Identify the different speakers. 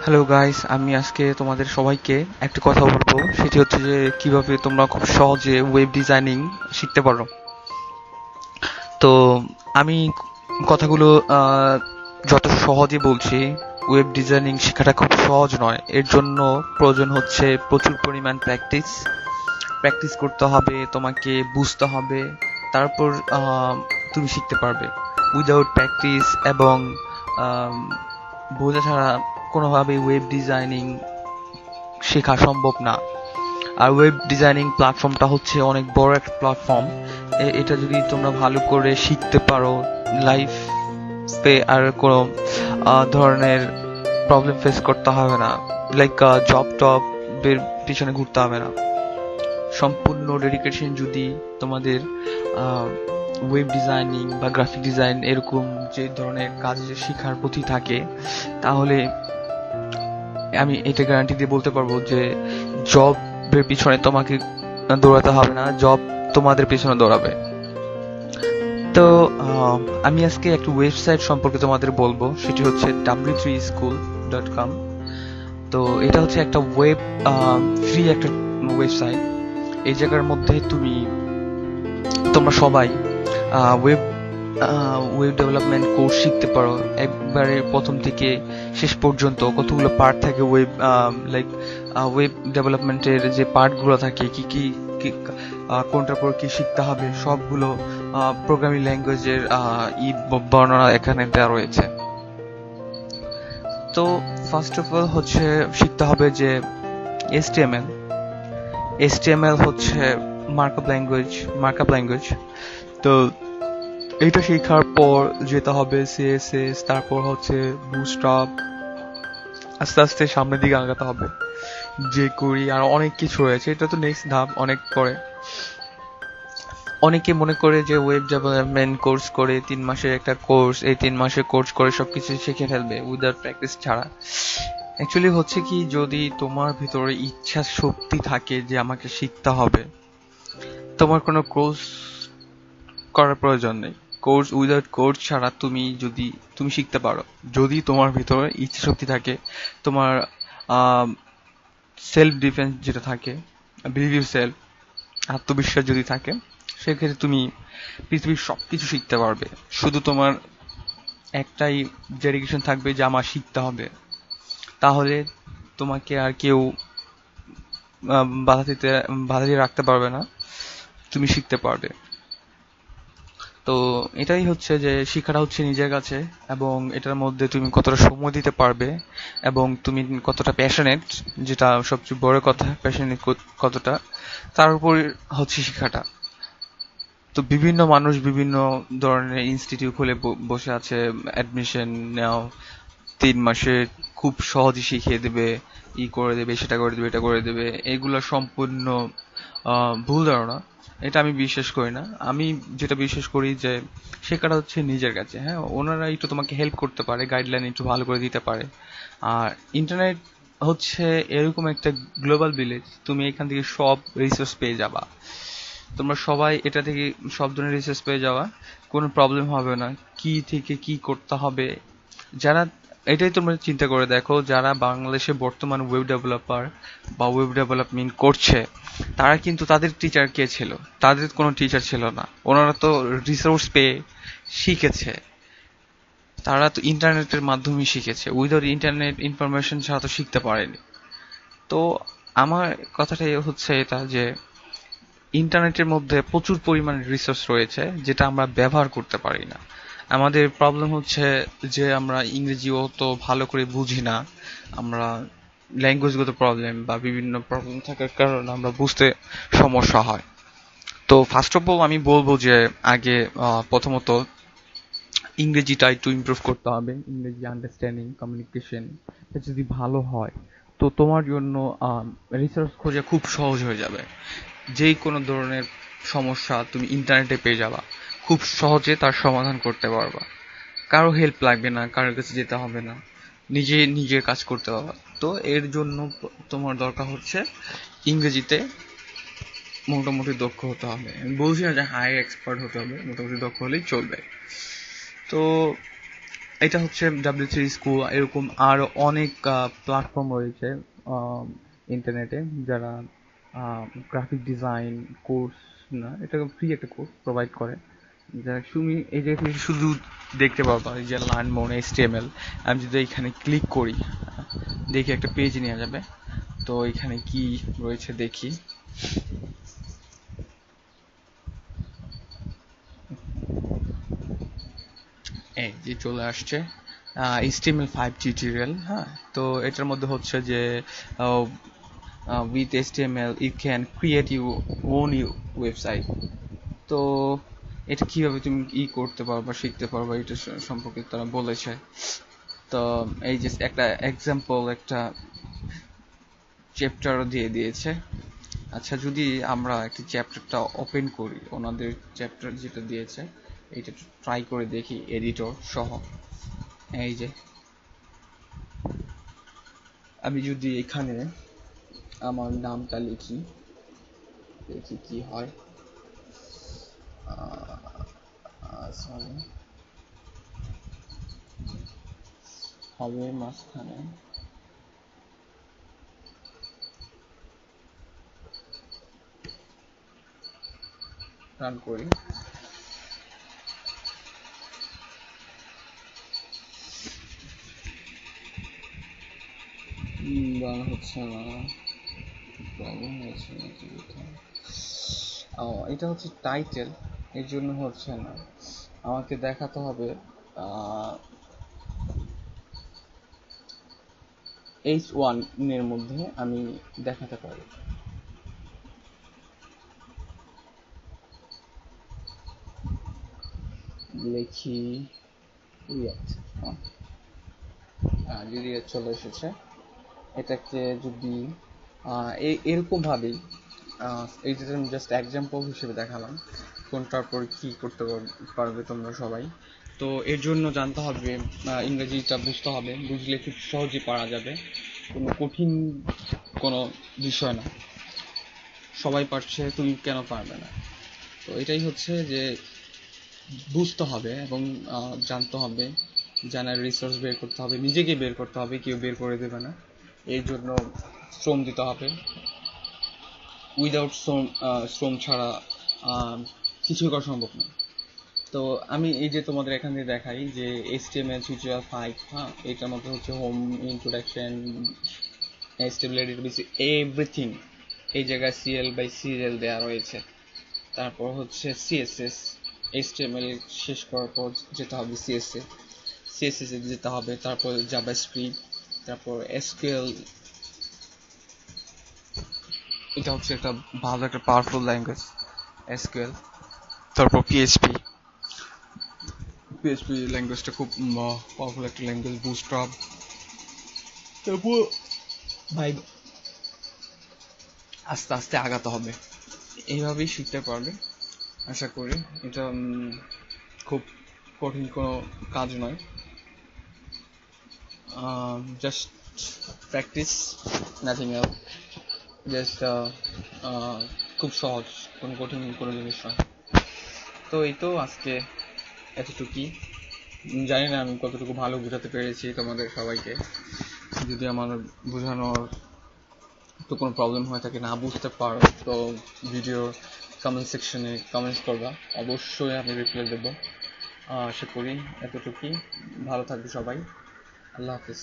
Speaker 1: Hello guys, আমি আজকে তোমাদের সবাইকে একটা কথা বলবো। সেটি হচ্ছে যে কিভাবে তোমরা খুব সহজে ওয়েব ডিজাইনিং শিখতে পারো। তো আমি কথাগুলো যত সহজে বলছি, ওয়েব ডিজাইনিং শেখাটা খুব সহজ নয়। এর জন্য প্রয়োজন হচ্ছে প্রচুর পরিমাণ প্র্যাকটিস। প্র্যাকটিস করতে হবে, তোমাকে বুঝতে হবে, তারপর তুমি শিখতে পারবে। উইদাউট প্র্যাকটিস এবং বোঝা ছাড়া কোনোভাবেই ওয়েব ডিজাইনিং শেখা সম্ভব না। আর ওয়েব ডিজাইনিং প্ল্যাটফর্মটা হচ্ছে অনেক বড় একটা প্ল্যাটফর্ম। এটা যদি তোমরা ভালো করে শিখতে পারো, লাইফে আর কোনো ধরনের প্রবলেম ফেস করতে হবে না। লাইক জব টবের পিছনে ঘুরতে হবে না। সম্পূর্ণ ডেডিকেশন যদি তোমাদের ওয়েব ডিজাইনিং বা গ্রাফিক ডিজাইন এরকম যে ধরনের কাজ শেখার প্রতি থাকে, তাহলে আমি এটা গ্যারান্টি দিয়ে বলতে পারবো যে জবের পিছনে তোমাকে দৌড়াতে হবে না, জব তোমাদের পিছনে দৌড়াবে। তো আমি আজকে একটা ওয়েবসাইট সম্পর্কে তোমাদের বলবো, সেটি হচ্ছে w3school.com। তো এটা হচ্ছে একটা ওয়েব ফ্রি একটা ওয়েবসাইট। এই জায়গার মধ্যে তোমরা সবাই ওয়েব ওয়েব ডেভেলপমেন্ট কোর্স শিখতে পারো। একবারে প্রথম থেকে শেষ পর্যন্ত কতগুলো পার্ট থাকে ওয়েব ওয়েব ডেভেলপমেন্টের যে পার্টগুলো থাকে, কি কি কোনটার পর কি শিখতে হবে, সবগুলো প্রোগ্রামিং ল্যাঙ্গুয়েজের বর্ণনা এখানে দেওয়া রয়েছে। তো ফার্স্ট অফ অল হচ্ছে শিখতে হবে যে HTML হচ্ছে মার্কআপ ল্যাঙ্গুয়েজ। তো এটা শেখার পর যেতে হবে CSS, তারপর হচ্ছে বুটস্ট্র্যাপ। আস্তে আস্তে সামনের দিকে আগাতে হবে, যে করি আর অনেক কিছু রয়েছে। এটা তো নেক্সট ধাপ, অনেক পরে। অনেকে মনে করে যে ওয়েব ডেভেলপমেন্ট কোর্স করে 3 মাসের একটা কোর্স, এই 3 মাসের কোর্স করে সবকিছু শিখে ফেলবে উইদাউট প্র্যাকটিস ছাড়া। অ্যাকচুয়ালি হচ্ছে কি, যদি তোমার ভিতরে ইচ্ছা শক্তি থাকে যে আমাকে শিখতে হবে, তোমার কোনো কোর্স করার প্রয়োজন নেই। উইদাউট কোর্স ছাড়া তুমি শিখতে পারো, যদি তোমার ভিতরে ইচ্ছা শক্তি থাকে, তোমার সেলফ ডিফেন্স যেটা থাকে, বিলিভ সেলফ, আত্মবিশ্বাস যদি থাকে, সেক্ষেত্রে তুমি পৃথিবীর সবকিছু শিখতে পারবে। শুধু তোমার একটাই ডেডিকেশন থাকবে যে আমার শিখতে হবে, তাহলে তোমাকে আর কেউ বাধা দিয়ে রাখতে পারবে না, তুমি শিখতে পারবে। তো এটাই হচ্ছে যে শিক্ষাটা হচ্ছে নিজের কাছে, এবং এটার মধ্যে তুমি কতটা সময় দিতে পারবে এবং তুমি কতটা প্যাশনেট, যেটা সবচেয়ে বড় কথা, প্যাশনেট কতটা, তার উপর হচ্ছে শিক্ষাটা। তো বিভিন্ন মানুষ বিভিন্ন ধরনের ইনস্টিটিউট খুলে বসে আছে, অ্যাডমিশন নাও, 3 মাসে খুব সহজে শিখিয়ে দেবে, করে দেবে, সেটা করে দেবে, এটা করে দেবে। এগুলো সম্পূর্ণ ভুল ধারণা। এটা আমি বিশ্বাস করি না। আমি যেটা বিশ্বাস করি যে শেখাটা হচ্ছে নিজের কাছে। হ্যাঁ, ওনারা একটু তোমাকে হেল্প করতে পারে, গাইডলাইন একটু ভালো করে দিতে পারে। আর ইন্টারনেট হচ্ছে এরকম একটা গ্লোবাল ভিলেজ, তুমি এখান থেকে সব রিসোর্স পেয়ে যাবা। তোমরা সবাই এটা থেকে সব ধরনের রিসোর্স পেয়ে যাওয়া, কোনো প্রবলেম হবে না কি থেকে কি করতে হবে। যারা এটাই তোমরা চিন্তা করে দেখো, যারা বাংলাদেশে বর্তমান ওয়েব ডেভেলপার বা ওয়েব ডেভেলপমেন্ট করছে, তারা কিন্তু তাদের টিচার কে ছিল? তাদের কোনো টিচার ছিল না। ওনারা তো রিসোর্স পেয়ে শিখেছে, তারা তো ইন্টারনেটের মাধ্যমে শিখেছে। উইদাউট ইন্টারনেট ইনফরমেশন ছাড়া তো শিখতে পারেনি। তো আমার কথাটাই হচ্ছে এটা যে ইন্টারনেটের মধ্যে প্রচুর পরিমাণে রিসোর্স রয়েছে, যেটা আমরা ব্যবহার করতে পারি না। আমাদের প্রবলেম হচ্ছে যে আমরা ইংরেজিও তো ভালো করে বুঝি না, আমরা ল্যাঙ্গুয়েজগত প্রবলেম বা বিভিন্ন প্রবলেম থাকার কারণে আমরা বুঝতে সমস্যা হয়। তো ফার্স্ট অফ অল আমি বলবো যে আগে প্রথমত ইংরেজিটা একটু ইমপ্রুভ করতে হবে। ইংরেজি আন্ডারস্ট্যান্ডিং, কমিউনিকেশন যদি ভালো হয়, তো তোমার জন্য রিসার্চ খোঁজা খুব সহজ হয়ে যাবে। যেই কোনো ধরনের সমস্যা তুমি ইন্টারনেটে পেয়ে যাবা, খুব সহজে তার সমাধান করতে পারবা। কারো হেল্প লাগবে না, কারোর কাছে যেতে হবে না, নিজের কাজ করতে পারবা। তো এর জন্য তোমার দরকার হচ্ছে ইংরেজিতে মোটামুটি দক্ষ হতে হবে। আমি বলছি না যে হাই এক্সপার্ট হতে হবে, মোটামুটি দক্ষ হলেই চলবে। তো এটা হচ্ছে W3 স্কুল, এরকম আরো অনেক প্ল্যাটফর্ম রয়েছে ইন্টারনেটে, যারা গ্রাফিক ডিজাইন কোর্স, না এটা ফ্রি একটা কোর্স প্রোভাইড করে, যা তুমি এই জায়গা থেকে শুধু দেখতে পারবা এই যে লার্ন মোর HTML। আমি যদি এখানে ক্লিক করি, দেখি একটা পেজ নিয়ে যাবে। তো এখানে কি রয়েছে দেখি। এই যে চলে আসছে HTML5 টিউটোরিয়াল। হ্যাঁ, তো এটার মধ্যে হচ্ছে যে with HTML you can create your own website। তো এটা কিভাবে তুমি করতে পারবা, শিখতে পারবা, এটা সম্পর্কে তারা বলেছে। তো এই যে একটা এক্সাম্পল, একটা চ্যাপ্টারও দিয়ে দিয়েছে। আচ্ছা, যদি আমরা একটা চ্যাপ্টারটা ওপেন করি, ওনাদের চ্যাপ্টার যেটা দিয়েছে এটা ট্রাই করে দেখি এডিটর সহ। এই যে আমি যদি এখানে আমার নামটা লিখি, দেখি কি হয়। সরি, হবে মাঝখানে রান করি। রান হচ্ছে না, প্রবলেম হচ্ছে নাকি কোথাও? এটা হচ্ছে টাইটেল, এর জন্য হচ্ছে না। আমাকে দেখাতে হবে H1 এর মধ্যে আমি দেখাতে পারি। লিখি রিয়াক্ট, যদি চলে এসেছে। এটাকে যদি এরকম ভাবেই, এইটা আমি জাস্ট এক্সাম্পল হিসেবে দেখালাম, কোনটার পর কি করতে পারবে তোমরা সবাই। তো এর জন্য জানতে হবে, ইংরেজিটা বুঝতে হবে, বুঝলে খুব সহজেই পারা যাবে, কোনো কঠিন কোনো বিষয় না, সবাই পারছে, তুমি কেন পারবে না। তো এটাই হচ্ছে যে বুঝতে হবে এবং জানতে হবে, জানার রিসোর্স বের করতে হবে, নিজেকে বের করতে হবে, কেউ বের করে দেবে না। এই জন্য শ্রম দিতে হবে। উইদাউট শ্রম ছাড়া কিছুই করা সম্ভব না। তো আমি এই যে তোমাদের এখান থেকে দেখাই যে HTML টিউটোরিয়াল 5, হ্যাঁ, এটার মধ্যে হচ্ছে home, introduction, HTML editor, everything এই জায়গায় CL বাই সিরিয়াল দেওয়া রয়েছে। তারপর হচ্ছে CSS, HTML শেষ করার পর যেটা হবে CSS এ যেতে হবে, তারপর JavaScript, তারপর SQL। এটা হচ্ছে একটা ভালো একটা পাওয়ারফুল ল্যাঙ্গুয়েজ SQL। তারপর PHP ল্যাঙ্গুয়েজটা খুব পাওয়ারফুল একটা ল্যাঙ্গুয়েজ, বুটস্ট্র্যাপ। তারপর ভাই আস্তে আস্তে আগাতে হবে, এইভাবেই শিখতে পারবে আশা করি। এটা খুব কঠিন কোনো কাজ নয়, just practice, nothing else. Just খুব সহজ, কোনো কঠিন কোনো জিনিস নয়। তো এই তো আজকে এতটুকুই। জানি না আমি কতটুকু ভালো বোঝাতে পেরেছি তোমাদের সবাইকে। যদি আমার বোঝানোর তো কোনো প্রবলেম হয়ে থাকে, না বুঝতে পারো, তো ভিডিও কমেন্ট সেকশনে কমেন্টস করবা, অবশ্যই আমি রিপ্লাই দেবো। আশা করি এতটুকুই। ভালো থাকবে সবাই, আল্লাহ হাফিজ।